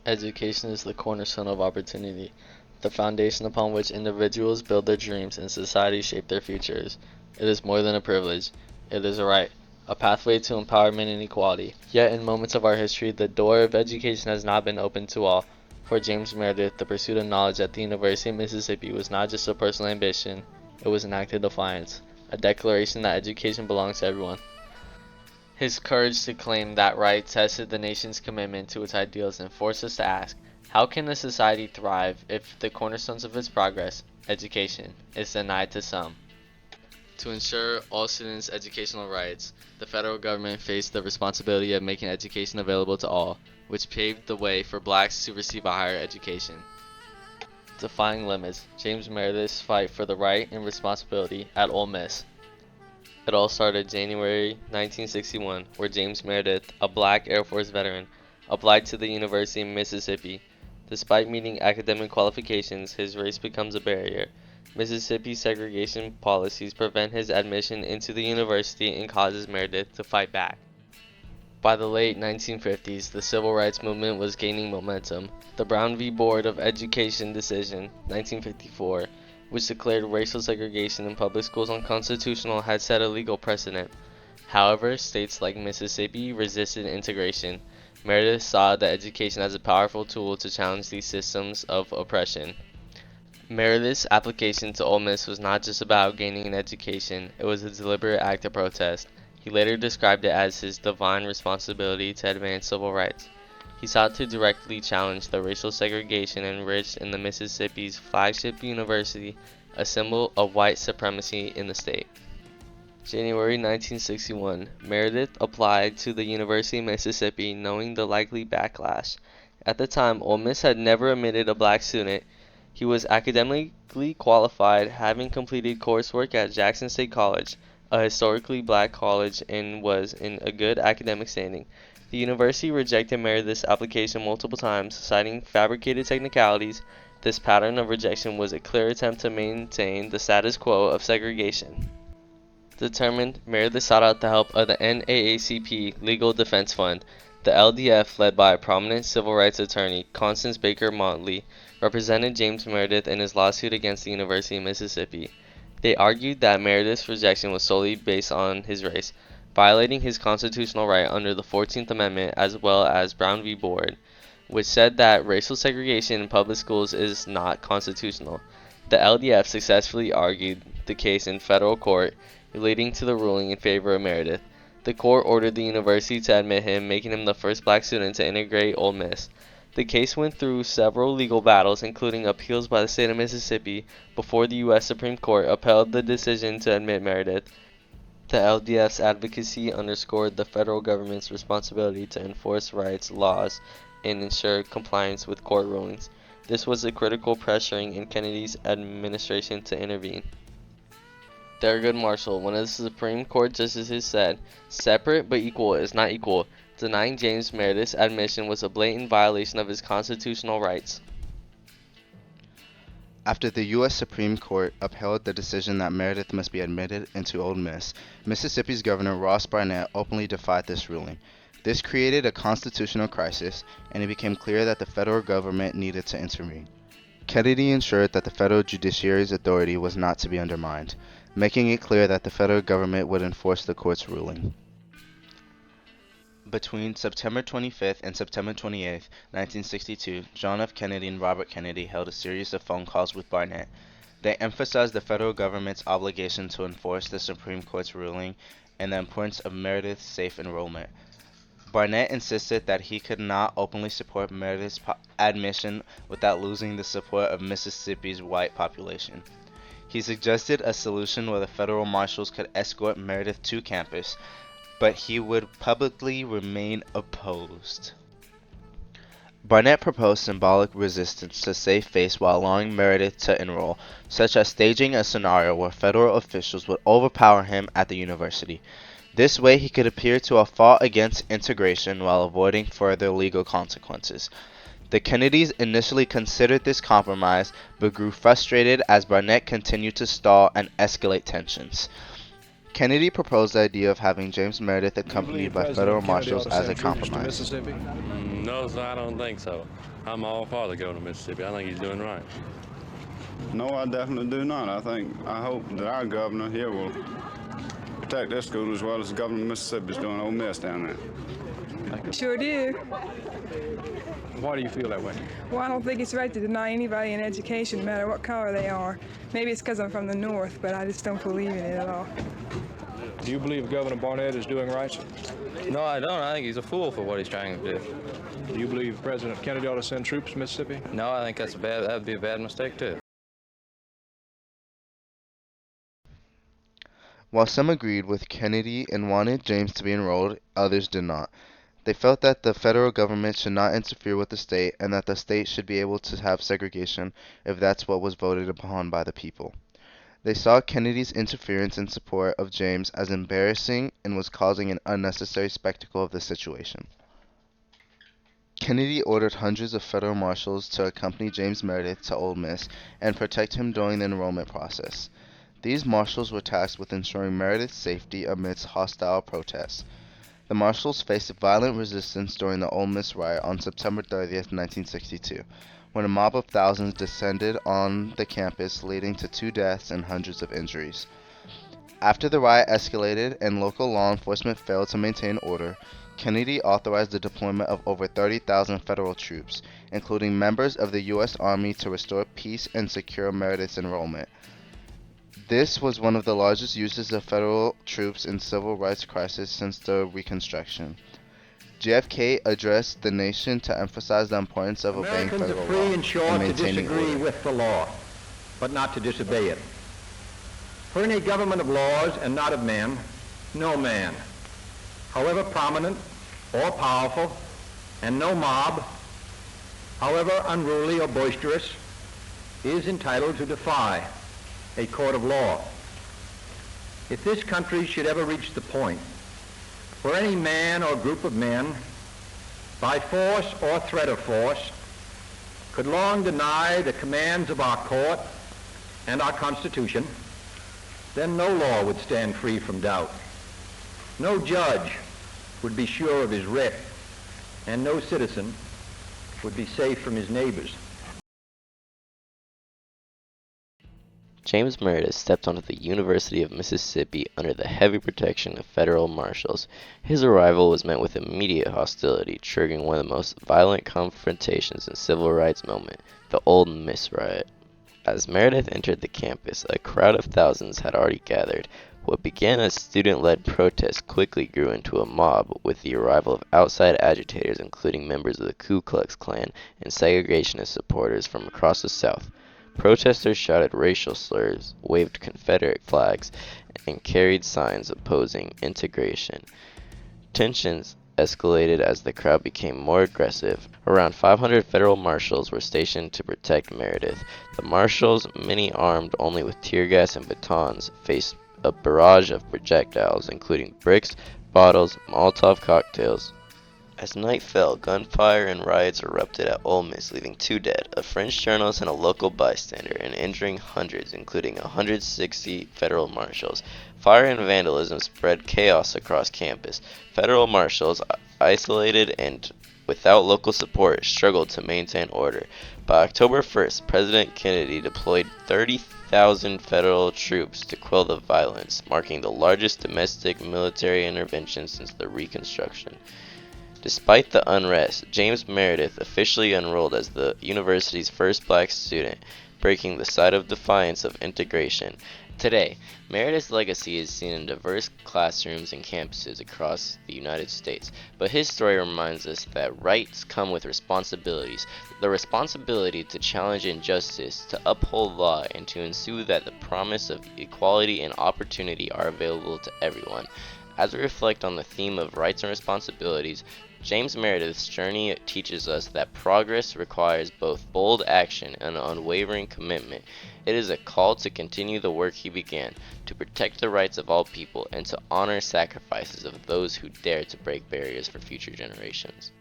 Education is the cornerstone of opportunity, the foundation upon which individuals build their dreams and societies shape their futures. It is more than a privilege. It is a right, a pathway to empowerment and equality. Yet in moments of our history, the door of education has not been opened to all. For James Meredith, the pursuit of knowledge at the University of Mississippi was not just a personal ambition, it was an act of defiance, a declaration that education belongs to everyone. His courage to claim that right tested the nation's commitment to its ideals and forced us to ask, how can a society thrive if the cornerstones of its progress, education, is denied to some? To ensure all students' educational rights, the federal government faced the responsibility of making education available to all, which paved the way for blacks to receive a higher education. Defying limits, James Meredith's fight for the right and responsibility at Ole Miss. It all started January 1961, where James Meredith, a black Air Force veteran, applied to the University of Mississippi. Despite meeting academic qualifications, his race becomes a barrier. Mississippi's segregation policies prevent his admission into the university and causes Meredith to fight back. By the late 1950s, the civil rights movement was gaining momentum. The Brown v. Board of Education decision, 1954, which declared racial segregation in public schools unconstitutional, had set a legal precedent. However, states like Mississippi resisted integration. Meredith saw that education as a powerful tool to challenge these systems of oppression. Meredith's application to Ole Miss was not just about gaining an education, it was a deliberate act of protest. He later described it as his divine responsibility to advance civil rights. He sought to directly challenge the racial segregation enriched in the Mississippi's flagship university, a symbol of white supremacy in the state. January 1961, Meredith applied to the University of Mississippi knowing the likely backlash. At the time, Ole Miss had never admitted a black student. He was academically qualified, having completed coursework at Jackson State College, a historically black college, and was in a good academic standing. The university rejected Meredith's application multiple times, citing fabricated technicalities. This pattern of rejection was a clear attempt to maintain the status quo of segregation. Determined, Meredith sought out the help of the NAACP Legal Defense Fund. The LDF, led by prominent civil rights attorney Constance Baker Motley, represented James Meredith in his lawsuit against the University of Mississippi. They argued that Meredith's rejection was solely based on his race, violating his constitutional right under the 14th Amendment, as well as Brown v. Board, which said that racial segregation in public schools is not constitutional. The LDF successfully argued the case in federal court, leading to the ruling in favor of Meredith. The court ordered the university to admit him, making him the first black student to integrate Ole Miss. The case went through several legal battles, including appeals by the state of Mississippi, before the U.S. Supreme Court upheld the decision to admit Meredith. The LDF's advocacy underscored the federal government's responsibility to enforce rights, laws, and ensure compliance with court rulings. This was a critical pressuring in Kennedy's administration to intervene. Thurgood Marshall, one of the Supreme Court justices, said, "Separate but equal is not equal. Denying James Meredith's admission was a blatant violation of his constitutional rights." After the U.S. Supreme Court upheld the decision that Meredith must be admitted into Ole Miss, Mississippi's Governor Ross Barnett openly defied this ruling. This created a constitutional crisis, and it became clear that the federal government needed to intervene. Kennedy ensured that the federal judiciary's authority was not to be undermined, making it clear that the federal government would enforce the court's ruling. Between September 25th and September 28th, 1962, John F. Kennedy and Robert Kennedy held a series of phone calls with Barnett. They emphasized the federal government's obligation to enforce the Supreme Court's ruling and the importance of Meredith's safe enrollment. Barnett insisted that he could not openly support Meredith's admission without losing the support of Mississippi's white population. He suggested a solution where the federal marshals could escort Meredith to campus, but he would publicly remain opposed. Barnett proposed symbolic resistance to save face while allowing Meredith to enroll, such as staging a scenario where federal officials would overpower him at the university. This way he could appear to have fought against integration while avoiding further legal consequences. The Kennedys initially considered this compromise, but grew frustrated as Barnett continued to stall and escalate tensions. Kennedy proposed the idea of having James Meredith Do you accompanied believe by President federal Kennedy ought marshals to as send a troops to compromise. Mississippi? No, sir, I don't think so. I'm all for the governor of Mississippi. I think he's doing right. No, I definitely do not. I hope that our governor here will protect this school as well as the governor of Mississippi is doing Ole Miss down there. Sure do. Why do you feel that way? Well, I don't think it's right to deny anybody an education, no matter what color they are. Maybe it's because I'm from the North, but I just don't believe in it at all. Do you believe Governor Barnett is doing right? No, I don't. I think he's a fool for what he's trying to do. Do you believe President Kennedy ought to send troops to Mississippi? No, I think that would be a bad mistake too. While some agreed with Kennedy and wanted James to be enrolled, others did not. They felt that the federal government should not interfere with the state and that the state should be able to have segregation if that's what was voted upon by the people. They saw Kennedy's interference in support of James as embarrassing and was causing an unnecessary spectacle of the situation. Kennedy ordered hundreds of federal marshals to accompany James Meredith to Ole Miss and protect him during the enrollment process. These marshals were tasked with ensuring Meredith's safety amidst hostile protests. The marshals faced violent resistance during the Ole Miss riot on September 30th, 1962, when a mob of thousands descended on the campus, leading to 2 deaths and hundreds of injuries. After the riot escalated and local law enforcement failed to maintain order, Kennedy authorized the deployment of over 30,000 federal troops, including members of the U.S. Army, to restore peace and secure Meredith's enrollment. This was one of the largest uses of federal troops in civil rights crisis since the Reconstruction. JFK addressed the nation to emphasize the importance of obeying Americans federal are free law and sure and to maintaining disagree order. with the law, but not to disobey it. For in a government of laws and not of men, no man, however prominent or powerful, and no mob, however unruly or boisterous, is entitled to defy a court of law. If this country should ever reach the point where any man or group of men, by force or threat of force, could long deny the commands of our court and our Constitution, then no law would stand free from doubt. No judge would be sure of his writ, and no citizen would be safe from his neighbors. James Meredith stepped onto the University of Mississippi under the heavy protection of federal marshals. His arrival was met with immediate hostility, triggering one of the most violent confrontations in civil rights movement, the Ole Miss riot. As Meredith entered the campus, a crowd of thousands had already gathered. What began as student-led protests quickly grew into a mob, with the arrival of outside agitators including members of the Ku Klux Klan and segregationist supporters from across the South. Protesters shouted racial slurs, waved Confederate flags, and carried signs opposing integration. Tensions escalated as the crowd became more aggressive. Around 500 federal marshals were stationed to protect Meredith. The marshals, many armed only with tear gas and batons, faced a barrage of projectiles, including bricks, bottles, Molotov cocktails. As night fell, gunfire and riots erupted at Ole Miss, leaving 2 dead, a French journalist and a local bystander, and injuring hundreds, including 160 federal marshals. Fire and vandalism spread chaos across campus. Federal marshals, isolated and without local support, struggled to maintain order. By October 1st, President Kennedy deployed 30,000 federal troops to quell the violence, marking the largest domestic military intervention since the Reconstruction. Despite the unrest, James Meredith officially enrolled as the university's first black student, breaking the side of defiance of integration. Today, Meredith's legacy is seen in diverse classrooms and campuses across the United States, but his story reminds us that rights come with responsibilities. The responsibility to challenge injustice, to uphold law, and to ensure that the promise of equality and opportunity are available to everyone. As we reflect on the theme of rights and responsibilities, James Meredith's journey teaches us that progress requires both bold action and an unwavering commitment. It is a call to continue the work he began, to protect the rights of all people, and to honor sacrifices of those who dare to break barriers for future generations.